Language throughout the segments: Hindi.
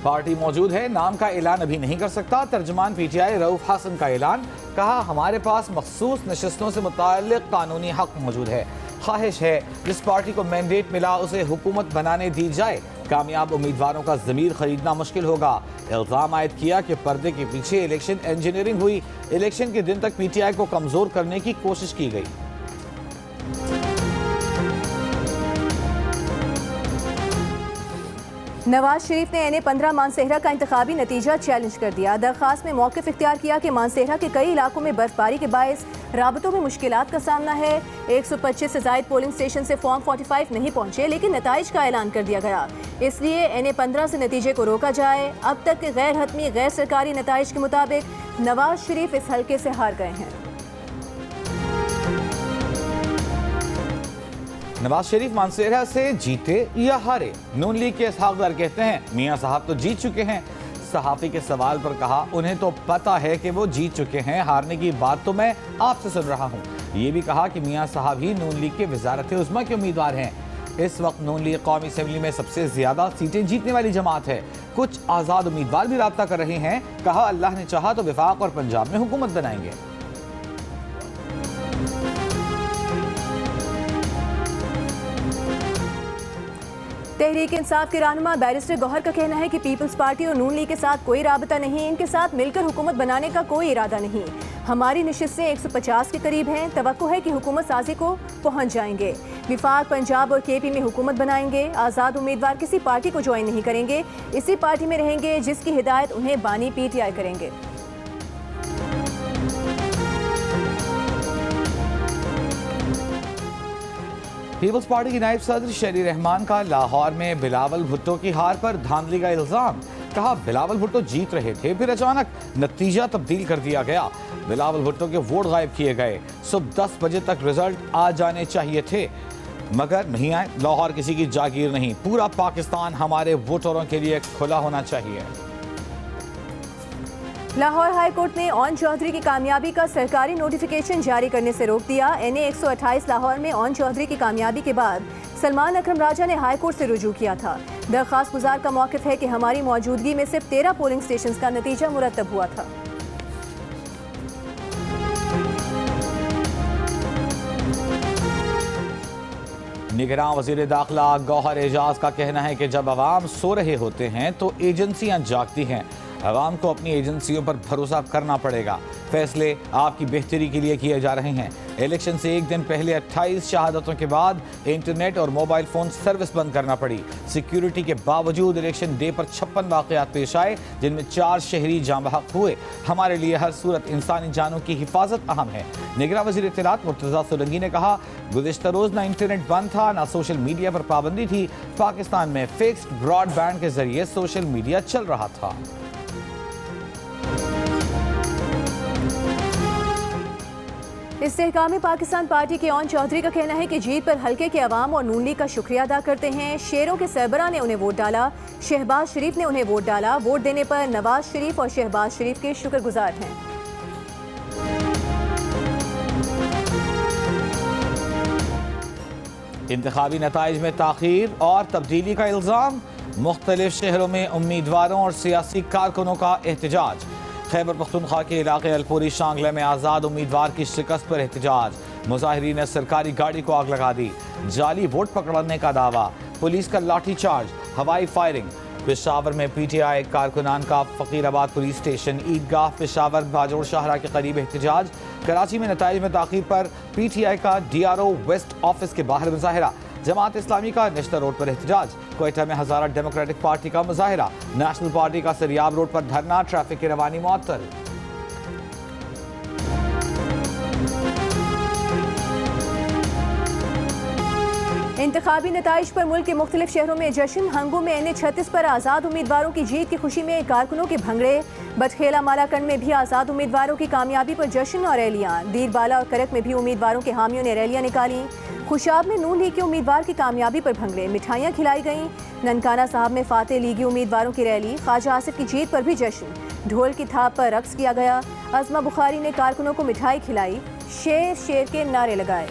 पार्टी मौजूद है, नाम का ऐलान अभी नहीं कर सकता। तर्जुमान पीटीआई रऊफ हसन का ऐलान, कहा हमारे पास मखसूस नशस्तों से मुताल्लिक कानूनी हक मौजूद है। ख्वाहिश है जिस पार्टी को मैंडेट मिला उसे हुकूमत बनाने दी जाए। कामयाब उम्मीदवारों का ज़मीर खरीदना मुश्किल होगा। इल्ज़ाम आयद किया कि पर्दे के पीछे इलेक्शन इंजीनियरिंग हुई। इलेक्शन के दिन तक पीटीआई को कमज़ोर करने की कोशिश की गई। नवाज शरीफ ने NA-15 मानसेहरा का इंतखाबी नतीजा चैलेंज कर दिया। दरख्वास्त में मौक़िफ़ इख्तियार किया कि मानसेहरा के कई इलाकों में बर्फबारी के बायस राबतों में मुश्किलात का सामना है। 125 से ज़ायद पोलिंग स्टेशन से फॉर्म 45 नहीं पहुँचे, लेकिन नताइज का ऐलान कर दिया गया। इसलिए NA-15 से नतीजे को रोका जाए। अब तक के गैर हतमी गैर सरकारी नताइज के मुताबिक नवाज शरीफ इस हल्के से हार गए हैं। नवाज शरीफ मानसेहरा से जीते या हारे, नून लीग के इसहाक़ कहते हैं मियां साहब तो जीत चुके हैं। सहाफ़ी के सवाल पर कहा उन्हें तो पता है कि वो जीत चुके हैं, हारने की बात तो मैं आपसे सुन रहा हूँ। ये भी कहा कि मियां साहब ही नून लीग के वज़ारत उज़्मा के उम्मीदवार हैं। इस वक्त नून लीग कौमी असम्बली में सबसे ज़्यादा सीटें जीतने वाली जमात है। कुछ आज़ाद उम्मीदवार भी राब्ता कर रहे हैं। कहा अल्लाह ने चाहा तो वफाक और पंजाब में हुकूमत बनाएंगे। तहरीक इंसाफ के रहनुमा बैरिस्टर गौहर का कहना है कि पीपल्स पार्टी और नून लीग के साथ कोई राबता नहीं, इनके साथ मिलकर हुकूमत बनाने का कोई इरादा नहीं। हमारी नशिस्तें 150 के करीब हैं। तवक्को है कि हुकूमत साजी को पहुंच जाएंगे। विफाक, पंजाब और KP में हुकूमत बनाएंगे। आज़ाद उम्मीदवार किसी पार्टी को ज्वाइन नहीं करेंगे, इसी पार्टी में रहेंगे जिसकी हिदायत उन्हें बानी PTI करेंगे। पीपल्स पार्टी की नायब सदर शरी रहमान का लाहौर में बिलावल भुट्टो की हार पर धांधली का इल्ज़ाम। कहा बिलावल भुट्टो जीत रहे थे, फिर अचानक नतीजा तब्दील कर दिया गया। बिलावल भुट्टो के वोट गायब किए गए। सुबह 10 बजे तक रिजल्ट आ जाने चाहिए थे, मगर नहीं आए। लाहौर किसी की जागीर नहीं, पूरा पाकिस्तान हमारे वोटरों के लिए खुला होना चाहिए। लाहौर हाई कोर्ट ने ओन चौधरी की कामयाबी का सरकारी नोटिफिकेशन जारी करने से रोक दिया। NA-128 लाहौर में ओन चौधरी की कामयाबी के बाद सलमान अकरम राजा ने हाई कोर्ट से रुजू किया था। दरख्वास्त गुजार का मौक़िफ़ है कि हमारी मौजूदगी में सिर्फ 13 पोलिंग स्टेशन का नतीजा मुरतब हुआ था। निगरान वज़ीर दाखिला गौहर एजाज का कहना है कि जब अवाम सो रहे होते हैं तो एजेंसियां जागती हैं। अवाम को अपनी एजेंसियों पर भरोसा करना पड़ेगा। फैसले आपकी बेहतरी के लिए किए जा रहे हैं। इलेक्शन से एक दिन पहले 28 शहादतों के बाद इंटरनेट और मोबाइल फ़ोन सर्विस बंद करना पड़ी। सिक्योरिटी के बावजूद इलेक्शन डे पर 56 वाक़यात पेश आए, जिनमें 4 शहरी जाँ बहक हुए। हमारे लिए हर सूरत इंसानी जानों की हिफाजत अहम है। निगरान वज़ीर इत्तलात मुर्तज़ा सोलंकी ने कहा गुज़िश्ता रोज़ ना इंटरनेट बंद था, ना सोशल मीडिया पर पाबंदी थी। पाकिस्तान में फिक्स्ड ब्रॉडबैंड के जरिए सोशल मीडिया चल रहा था। इस्तेहकाम पाकिस्तान पार्टी के ओन चौधरी का कहना है कि जीत पर हल्के के अवाम और नून लीग का शुक्रिया अदा करते हैं। शेरों के सरबराह ने उन्हें वोट डाला, शहबाज शरीफ ने उन्हें वोट डाला। वोट देने पर नवाज शरीफ और शहबाज शरीफ के शुक्रगुजार हैं। इंतखाबी नताइज में ताख़ीर और तब्दीली का इल्ज़ाम। मुख्तलिफ शहरों में उम्मीदवारों और सियासी कारकुनों का एहतजाज। खैबर पख्तूनख्वा के इलाके अलपुरी शांगला में आज़ाद उम्मीदवार की शिकस्त पर एहतजाज। मुजाहिरीन ने सरकारी गाड़ी को आग लगा दी। जाली वोट पकड़ने का दावा। पुलिस का लाठी चार्ज, हवाई फायरिंग। पेशावर में PTI कारकुनान का फ़कीराबाद पुलिस स्टेशन, ईदगाह पेशावर बाजोड़ शाहरा के करीब एहतजाज। कराची में नताइज में ताख़ीर पर PTI का DRO वेस्ट ऑफिस के बाहर मुजाहिरा। जमात इस्लामी का नेशनल रोड पर एहतजाज। कोयटा में हज़ारा डेमोक्रेटिक पार्टी का मुजाहिरा। नेशनल पार्टी का सरियाब रोड पर धरना, ट्रैफिक की रवानी मुअत्तल। इंतखाबी नताइज पर मुल्क के मुख्तलिफ शहरों में जश्न। हंगू में NA-36 पर आज़ाद उम्मीदवारों की जीत की खुशी में कारकुनों के भंगड़े। बटखेला मालाकंड में भी आज़ाद उम्मीदवारों की कामयाबी पर जश्न और रैलियाँ। दीरबाला और करक में भी उम्मीदवारों के हामियों ने रैलियाँ निकाली। खुशाब में नून लीग के उम्मीदवार की कामयाबी पर भंगड़े, मिठाइयाँ खिलाई गईं। ननकाना साहब में फातेह लीगी उम्मीदवारों की रैली। ख्वाजा आसिफ की जीत पर भी जश्न। ढोल की थाप पर रक्स किया गया। अज़मा बुखारी ने कारकुनों को मिठाई खिलाई, शेर शेर के नारे लगाए।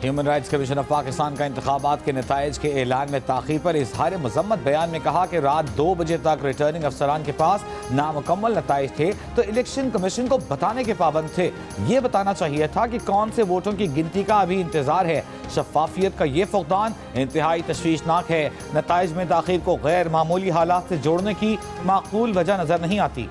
Human rights commission of Pakistan का इंतखाबात के नताइज के ऐलान में ताख़ीर पर इजहार मजम्मत। बयान में कहा कि रात 2 बजे तक रिटर्निंग अफसरान के पास नामुकम्मल नताइज थे तो इलेक्शन कमीशन को बताने के पाबंद थे। ये बताना चाहिए था कि कौन से वोटों की गिनती का अभी इंतजार है। शफाफियत का ये फुकदान इंतहाई तशवीशनाक है। नताइज में ताख़ीर को गैर मामूली हालात से जोड़ने की माकूल वजह नजर नहीं आती।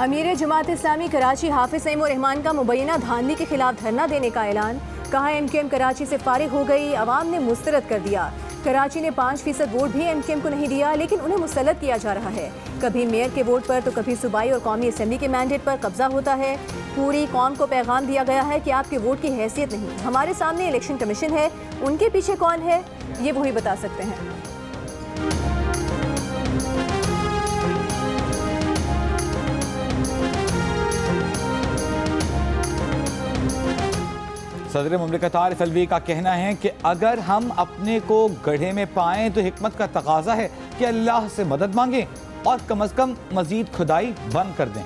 अमीर जमात इस्लामी कराची हाफिज सईम रहमान का मुबैना धांधली के खिलाफ धरना देने का ऐलान। कहा MQM कराची से फारिग हो गई, अवाम ने मुस्तरद कर दिया। कराची ने 5% वोट भी MQM को नहीं दिया, लेकिन उन्हें मुसल्लत किया जा रहा है। कभी मेयर के वोट पर तो कभी सूबाई और कौमी असम्बली के मैंडेट पर कब्जा होता है। पूरी कौम को पैगाम दिया गया है कि आपके वोट की हैसियत नहीं, हमारे सामने इलेक्शन कमीशन है, उनके पीछे कौन है ये वही बता सकते हैं। सदर मुमलिकत आरिफ अलवी का कहना है कि अगर हम अपने को गड्ढे में पाएं तो हिकमत का तकाजा है कि अल्लाह से मदद मांगें और कम अज़ कम मजीद खुदाई बंद कर दें।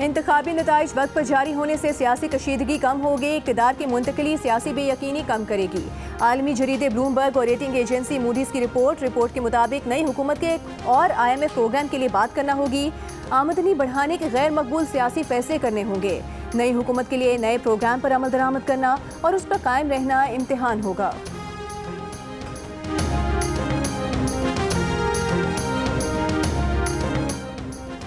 इंतखाबी नताइज वक्त पर जारी होने से सियासी कशीदगी कम होगी। इक़्तिदार की मुंतकली सियासी बेयकीनी कम करेगी। आलमी जरीदे ब्लूमबर्ग और रेटिंग एजेंसी मूडीज़ की रिपोर्ट के मुताबिक नई हुकूमत के और IMF प्रोग्राम के लिए बात करना होगी। आमदनी बढ़ाने के गैर मकबूल सियासी फैसले करने होंगे। नई हुकूमत के लिए नए प्रोग्राम पर अमल दरामद करना और उस पर कायम रहना इम्तिहान होगा।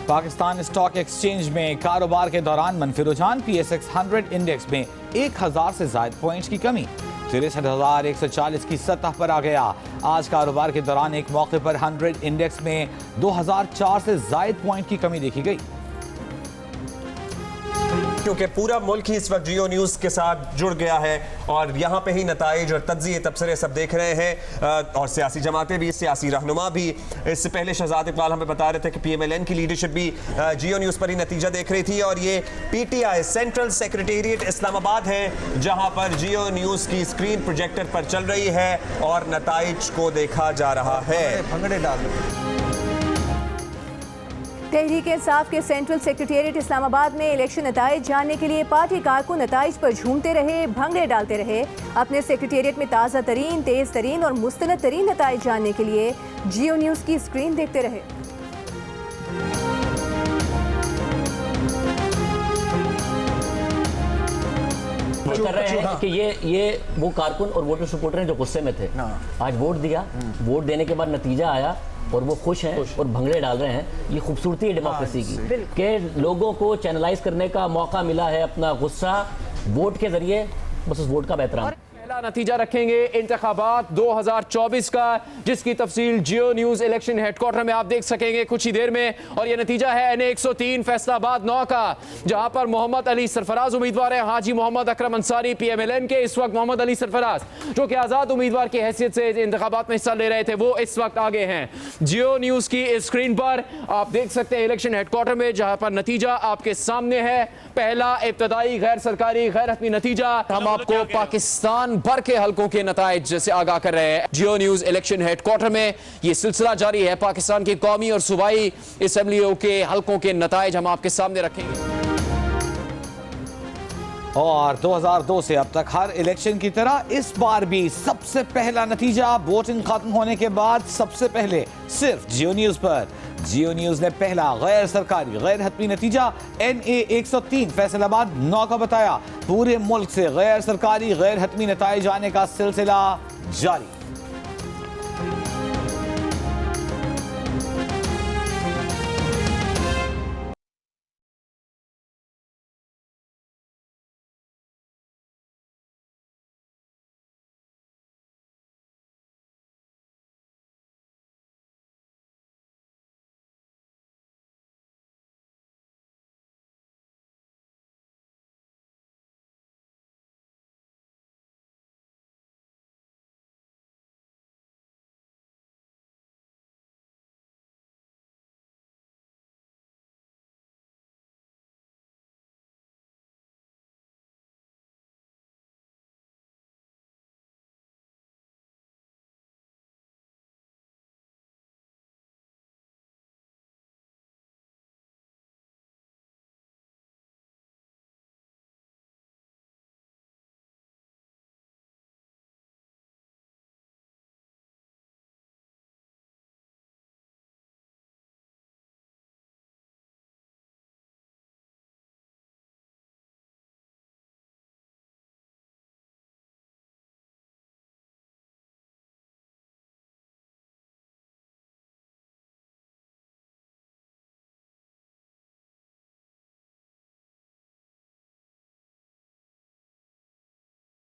पाकिस्तान स्टॉक एक्सचेंज में कारोबार के दौरान मनफी रुझान। PSX 100 इंडेक्स में 1000 से ज़ायद पॉइंट्स की कमी 63,140 की सतह पर आ गया। आज कारोबार के दौरान एक मौके पर 100 इंडेक्स में 2004 से ज़ायद पॉइंट की कमी देखी गई। क्योंकि पूरा मुल्क ही इस वक्त जियो न्यूज के साथ जुड़ गया है और यहाँ पे ही नताइज और तज्ज़िये तबसरे सब देख रहे हैं और सियासी जमातें भी, सियासी रहनुमा भी। इससे पहले शहजाद इकबाल हमें बता रहे थे कि PMLN की लीडरशिप भी जियो न्यूज पर ही नतीजा देख रही थी और ये PTI सेंट्रल सेक्रेटेरिएट इस्लामाबाद है जहाँ पर जियो न्यूज की स्क्रीन प्रोजेक्टर पर चल रही है और नताइज को देखा जा रहा है। भंगड़े डाल तहरीक इंसाफ के सेंट्रल सेक्रेटेरिएट इस्लामाबाद में इलेक्शन नताइज जानने के लिए पार्टी कारकुन नताइज पर झूमते रहे, भंगड़े डालते रहे। अपने सेक्रेटेरिएट में ताज़ा तरीन, तेज़ तरीन और मुस्तनद तरीन नताइज जानने के लिए जियो न्यूज़ की स्क्रीन देखते रहे। कर रहे हैं कि ये वो कारकुन और वोटर सपोर्टर हैं जो गुस्से में थे। आज वोट दिया, वोट देने के बाद नतीजा आया और वो खुश हैं और भंगड़े डाल रहे हैं। ये खूबसूरती है डेमोक्रेसी की कि लोगों को चैनलाइज करने का मौका मिला है अपना गुस्सा वोट के जरिए, बस उस वोट का एहतराम। पहला नतीजा रखेंगे इंतखाबात 2024 का, जिसकी तफसील जियो न्यूज इलेक्शन हेडक्वार्टर में आप देख सकेंगे कुछ ही देर में। और यह नतीजा है NA 103 फैसलाबाद 9 का, जहां पर मोहम्मद अली सरफराज उम्मीदवार है। हाजी मोहम्मद अकरम अंसारी PMLN के, इस वक्त मोहम्मद अली सरफराज जो कि आज़ाद उम्मीदवार की हैसियत से इंतखाबात में हिस्सा ले रहे थे, वो इस वक्त आगे हैं। जियो न्यूज की स्क्रीन पर आप देख सकते हैं इलेक्शन हेडक्वार्टर में, जहां पर नतीजा आपके सामने है। पहला इब्तदाई गैर सरकारी गैर हतमी नतीजा। हम आपको पाकिस्तान भर के हलकों के नताइज से आगाह कर रहे हैं। जियो न्यूज इलेक्शन हेडक्वार्टर में ये सिलसिला जारी है। पाकिस्तान की कौमी और सूबाई असेंबलियों के हलकों के नताइज हम आपके सामने रखेंगे। और 2002 से अब तक हर इलेक्शन की तरह इस बार भी सबसे पहला नतीजा वोटिंग खत्म होने के बाद सबसे पहले सिर्फ जियो न्यूज पर। जियो न्यूज ने पहला गैर सरकारी गैर हतमी नतीजा NA 103 फैसलाबाद 9 का बताया। पूरे मुल्क से गैर सरकारी गैर हतमी नताइज आने का सिलसिला जारी।